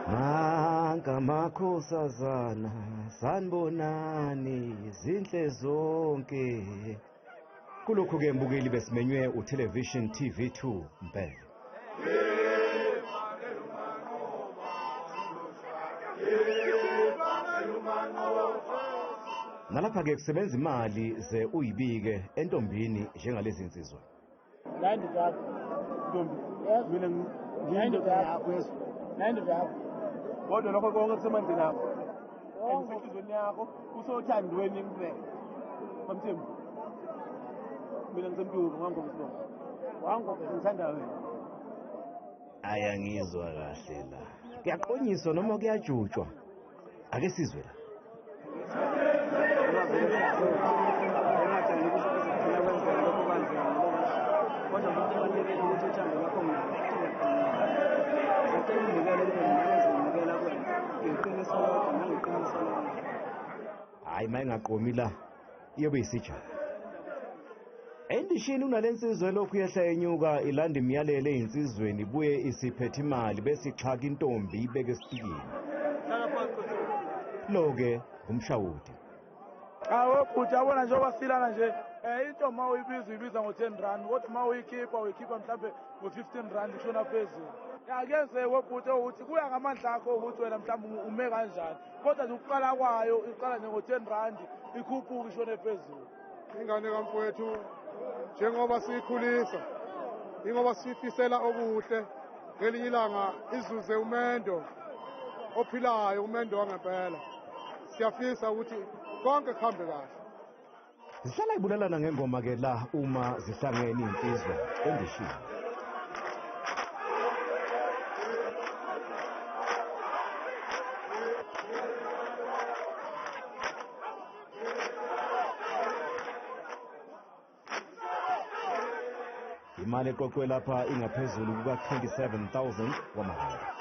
Nanka makhosazana sanibonani zinhle zonke. Kulokhu ke mbukeli Besimenywe utelevision TV2 mpela. Nalapha ke kusebenza imali ze uyibike entombini njengalezi insizwa. Kodwa lokho konke kusemandleni akho. Enhlizweni yakho usothandweni kuphela. Mamthembu. Mina ngisemduku ngangomsibongo. Wangoba ngithanda wena. Ayangizwa kahle la. Kuyaqonyiswa noma kuyajutshwa. Ake sizwe la. Hayi mayingaqomi la iyobe isijana. Endishini unalensizwe lokhu yehla enyuka ilanda imiyalelo einsizweni ibuye isiphethe imali bese ixhaka intombi ibeke esitikini. Lo ke umshawudi. Awu futhi yabona njengoba silana nje into ma uyibiza ngo10 kodwa ma uyikhipha mhlambe ngo15 kushona phezulu. Yakenzeke ukuthi kuya ngamandla akho ukuthi wena mhlawumbe ume kanjani kodwa nje ukuqala kwayo iqala nje ngo10 ikhuphuka ishone phezulu. Ingane kamfowethu njengoba siyikhulisa ingoba sifisela okuhle ngelinye ilanga izuze umendo ophilayo umendo wangempela. Siyafisa ukuthi konke kuhambe kahle. Zihlala ibulalana ngengoma ke la uma zihlangene insizwa endishini. Imali eqoqwe lapha ingaphezulu kuka 27,000 wamarandi.